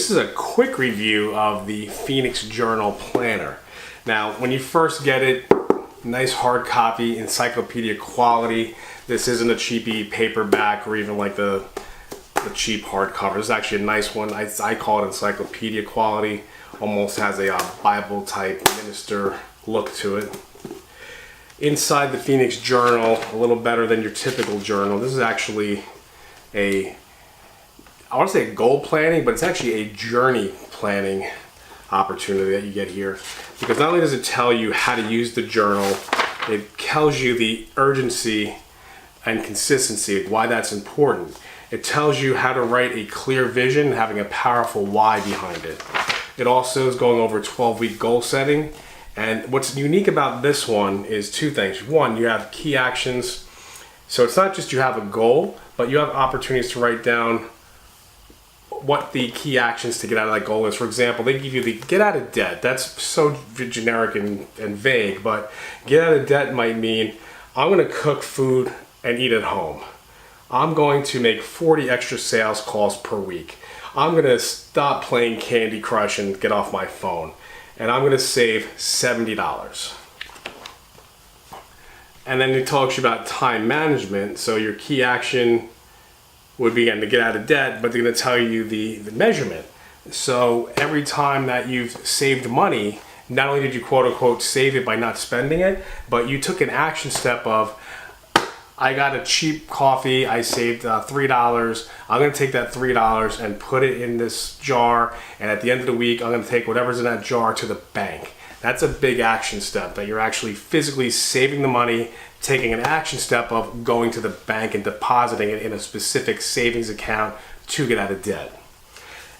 This is a quick review of the Phoenix Journal Planner. Now, when you first get it, nice hard copy, encyclopedia quality. This isn't a cheapy paperback or even like the cheap hardcover. This is actually a nice one. I call it encyclopedia quality. Almost has a Bible type minister look to it. Inside the Phoenix Journal, a little better than your typical journal. This is actually I want to say goal planning, but it's actually a journey planning opportunity that you get here. Because not only does it tell you how to use the journal, it tells you the urgency and consistency, why that's important. It tells you how to write a clear vision, having a powerful why behind it. It also is going over 12-week goal setting. And what's unique about this one is two things. One, you have key actions. So it's not just you have a goal, but you have opportunities to write down what the key actions to get out of that goal is. For example, they give you the get out of debt. That's so generic and vague, but get out of debt might mean I'm going to cook food and eat at home. I'm going to make 40 extra sales calls per week. I'm going to stop playing Candy Crush and get off my phone. And I'm going to save $70. And then it talks you about time management. So your key action would be, again, to get out of debt, but they're going to tell you the measurement. So every time that you've saved money, not only did you quote unquote save it by not spending it, but you took an action step of, I got a cheap coffee, I saved $3. I'm going to take that $3 and put it in this jar, and at the end of the week, I'm going to take whatever's in that jar to the bank. That's a big action step, that you're actually physically saving the money, taking an action step of going to the bank and depositing it in a specific savings account to get out of debt.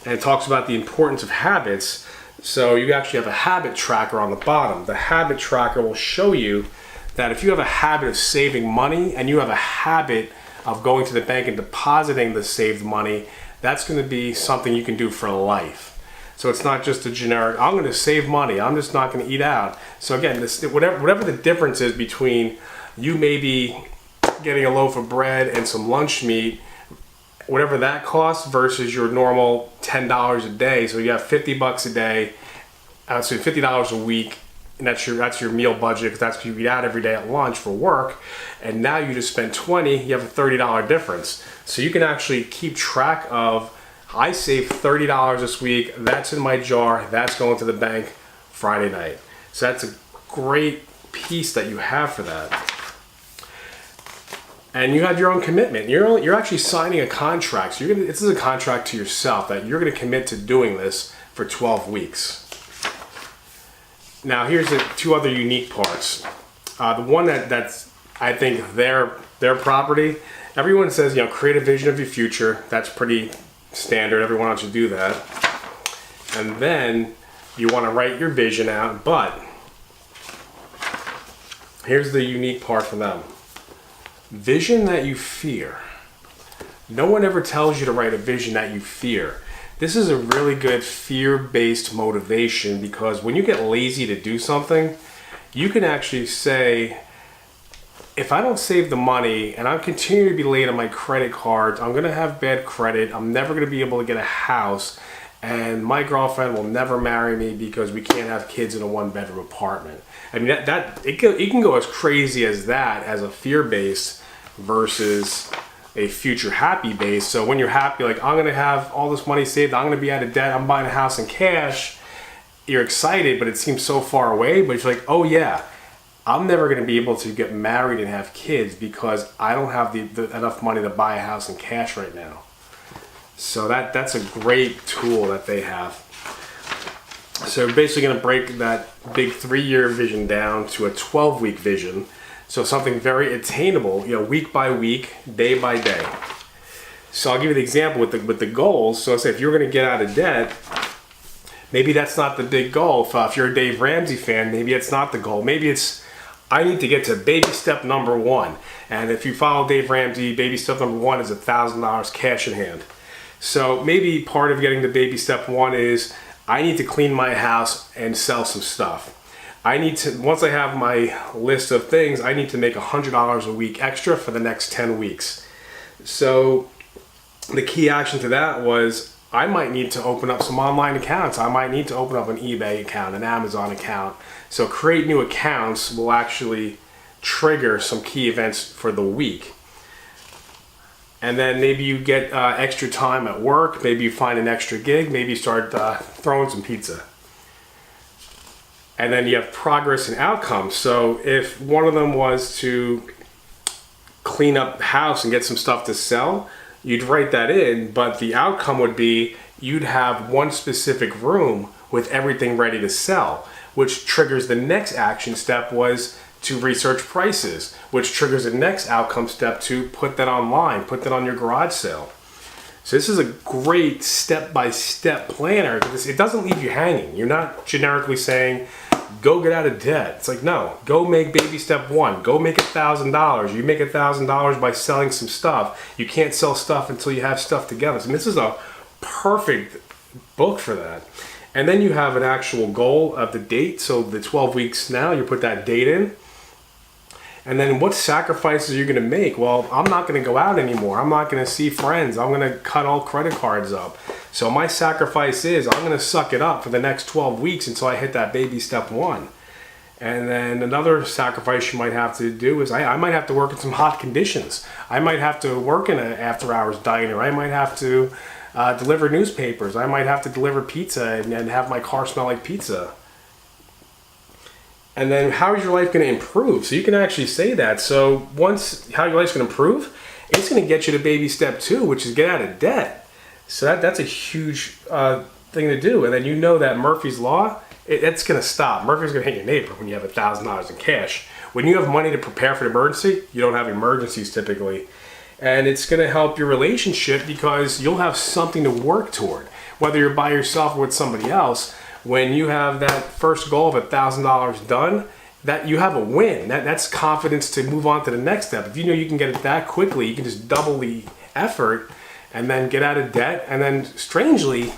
And it talks about the importance of habits. So you actually have a habit tracker on the bottom. The habit tracker will show you that if you have a habit of saving money and you have a habit of going to the bank and depositing the saved money, that's going to be something you can do for life. So it's not just a generic, I'm going to save money, I'm just not going to eat out. So again, whatever the difference is between you maybe getting a loaf of bread and some lunch meat, whatever that costs versus your normal $10 a day. So you have $50 a day, so $50 a week, and that's your meal budget, because that's what you eat out every day at lunch for work. And now you just spent $20, you have a $30 difference. So you can actually keep track of, I saved $30 this week, that's in my jar, that's going to the bank Friday night. So that's a great piece that you have for that. And you have your own commitment. You're actually signing a contract. So this is a contract to yourself that you're going to commit to doing this for 12 weeks. Now here's the two other unique parts. The one that's I think their property. Everyone says, create a vision of your future. That's pretty standard. Everyone wants to do that. And then you want to write your vision out. But here's the unique part for them. Vision that you fear. No one ever tells you to write a vision that you fear. This is a really good fear-based motivation, because when you get lazy to do something, you can actually say, if I don't save the money and I continue to be late on my credit cards, I'm going to have bad credit, I'm never going to be able to get a house, and my girlfriend will never marry me because we can't have kids in a one-bedroom apartment. I mean, it can go as crazy as that, as a fear-based versus a future happy base. So when you're happy, like, I'm gonna have all this money saved, I'm gonna be out of debt, I'm buying a house in cash, you're excited, but it seems so far away. But you're like, oh yeah, I'm never gonna be able to get married and have kids because I don't have enough money to buy a house in cash right now. So that's a great tool that they have. So we're basically gonna break that big 3-year vision down to a 12-week vision. So something very attainable, week by week, day by day. So I'll give you the example with the goals. So let's say if you're going to get out of debt, maybe that's not the big goal. If you're a Dave Ramsey fan, maybe it's not the goal. Maybe it's, I need to get to baby step number 1. And if you follow Dave Ramsey, baby step number 1 is $1,000 cash in hand. So maybe part of getting to baby step 1 is, I need to clean my house and sell some stuff. Once I have my list of things, I need to make $100 a week extra for the next 10 weeks. So the key action to that was, I might need to open up some online accounts. I might need to open up an eBay account, an Amazon account. So create new accounts will actually trigger some key events for the week. And then maybe you get extra time at work. Maybe you find an extra gig. Maybe you start throwing some pizza. And then you have progress and outcomes. So if one of them was to clean up the house and get some stuff to sell, you'd write that in, but the outcome would be you'd have one specific room with everything ready to sell, which triggers the next action step was to research prices, which triggers the next outcome step to put that online, put that on your garage sale. So this is a great step-by-step planner because it doesn't leave you hanging. You're not generically saying, go get out of debt. It's like, no, go make baby step one. Go make $1,000. You make $1,000 by selling some stuff. You can't sell stuff until you have stuff together. So this is a perfect book for that. And then you have an actual goal of the date. So the 12 weeks now, you put that date in. And then what sacrifices are you going to make? Well, I'm not going to go out anymore. I'm not going to see friends. I'm going to cut all credit cards up. So my sacrifice is I'm going to suck it up for the next 12 weeks until I hit that baby step one. And then another sacrifice you might have to do is I might have to work in some hot conditions. I might have to work in an after-hours diner. I might have to deliver newspapers. I might have to deliver pizza and have my car smell like pizza. And then how is your life going to improve? So you can actually say that. So once how your life's going to improve, it's going to get you to baby step two, which is get out of debt. So that's a huge thing to do. And then you know that Murphy's Law, it's going to stop. Murphy's going to hit your neighbor when you have $1,000 in cash. When you have money to prepare for an emergency, you don't have emergencies typically. And it's going to help your relationship because you'll have something to work toward. Whether you're by yourself or with somebody else, when you have that first goal of $1,000 done, that you have a win. That's confidence to move on to the next step. If you know you can get it that quickly, you can just double the effort and then get out of debt. And then strangely,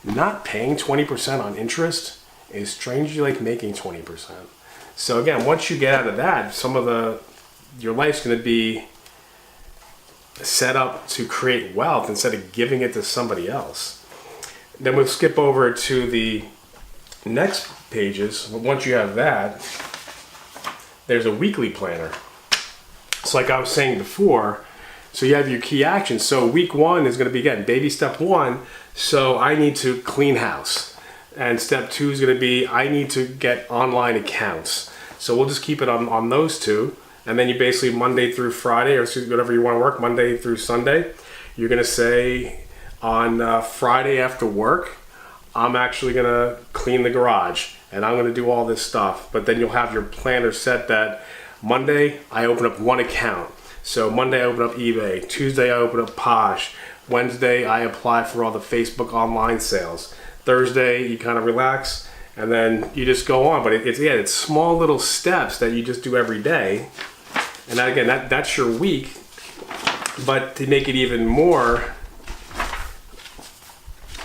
not paying 20% on interest is strangely like making 20%. So again, once you get out of that, your life's going to be set up to create wealth instead of giving it to somebody else. Then we'll skip over to the next pages. Once you have that, there's a weekly planner. It's like I was saying before. So you have your key actions. So week one is going to be, again, baby step one. So I need to clean house. And step two is going to be, I need to get online accounts. So we'll just keep it on those two. And then you basically Monday through Friday, or whatever you want to work, Monday through Sunday, you're going to say on Friday after work, I'm actually going to clean the garage and I'm going to do all this stuff. But then you'll have your planner set that Monday, I open up one account. So Monday I open up eBay. Tuesday I open up Posh. Wednesday I apply for all the Facebook online sales. Thursday you kind of relax and then you just go on. But it's small little steps that you just do every day. And again, that's your week. But to make it even more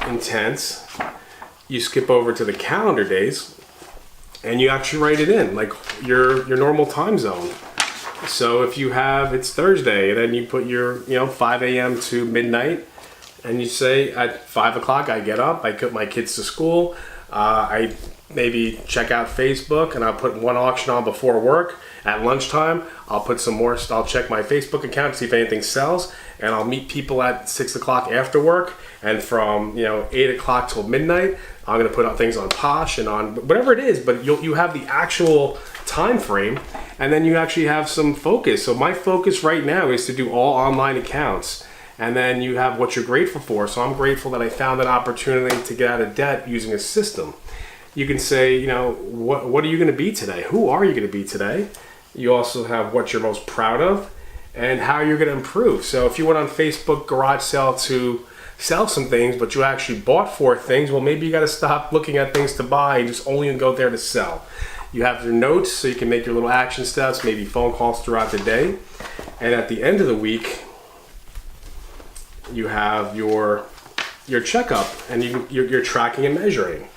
intense, you skip over to the calendar days and you actually write it in like your normal time zone. So if you have, it's Thursday, and then you put your 5 a.m. to midnight, and you say at 5 o'clock I get up, I put my kids to school, I maybe check out Facebook and I'll put one auction on before work. At lunchtime I'll put some more, I'll check my Facebook account to see if anything sells, and I'll meet people at 6 o'clock after work, and from 8 o'clock till midnight I'm going to put out things on Posh and on whatever it is, but you have the actual time frame, and then you actually have some focus. So my focus right now is to do all online accounts, and then you have what you're grateful for. So I'm grateful that I found an opportunity to get out of debt using a system. You can say, what are you going to be today? Who are you going to be today? You also have what you're most proud of and how you're going to improve. So if you went on Facebook garage sale to sell some things, but you actually bought 4 things, well, maybe you got to stop looking at things to buy and just only go there to sell. You have your notes so you can make your little action steps, maybe phone calls throughout the day. And at the end of the week, you have your checkup, and you're tracking and measuring.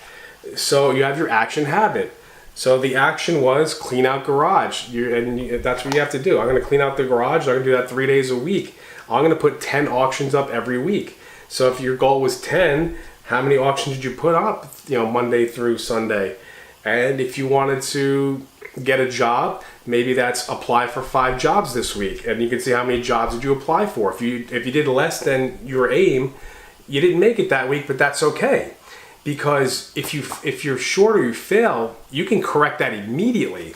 So you have your action habit. So the action was clean out garage, and that's what you have to do. I'm going to clean out the garage. I'm going to do that 3 days a week. I'm going to put 10 auctions up every week. So if your goal was 10, how many auctions did you put up, Monday through Sunday? And if you wanted to get a job, maybe that's apply for 5 jobs this week, and you can see how many jobs did you apply for. If you did less than your aim, you didn't make it that week, but that's okay. Because if you're short or you fail, you can correct that immediately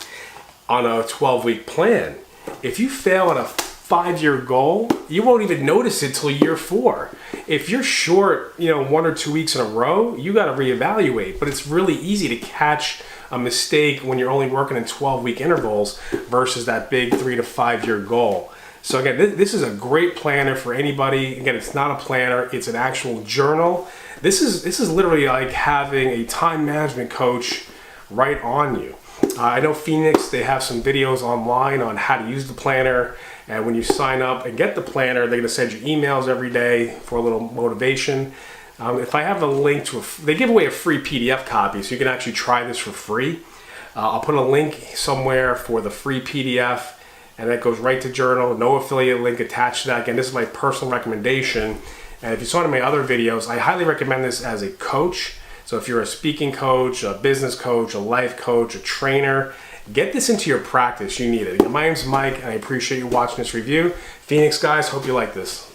on a 12-week plan. If you fail on a 5-year goal, you won't even notice it till year 4. If you're short, 1 or 2 weeks in a row, you got to reevaluate. But it's really easy to catch a mistake when you're only working in 12-week intervals versus that big 3 to 5 year goal. So again, this is a great planner for anybody. Again, it's not a planner, it's an actual journal. This is literally like having a time management coach right on you. I know Phoenix, they have some videos online on how to use the planner. And when you sign up and get the planner, they're going to send you emails every day for a little motivation. If I have a link to they give away a free PDF copy, so you can actually try this for free. I'll put a link somewhere for the free PDF, and that goes right to journal. No affiliate link attached to that. Again, this is my personal recommendation. And if you saw one of my other videos, I highly recommend this as a coach. So if you're a speaking coach, a business coach, a life coach, a trainer, get this into your practice. You need it. My name's Mike, and I appreciate you watching this review. Phoenix guys, hope you like this.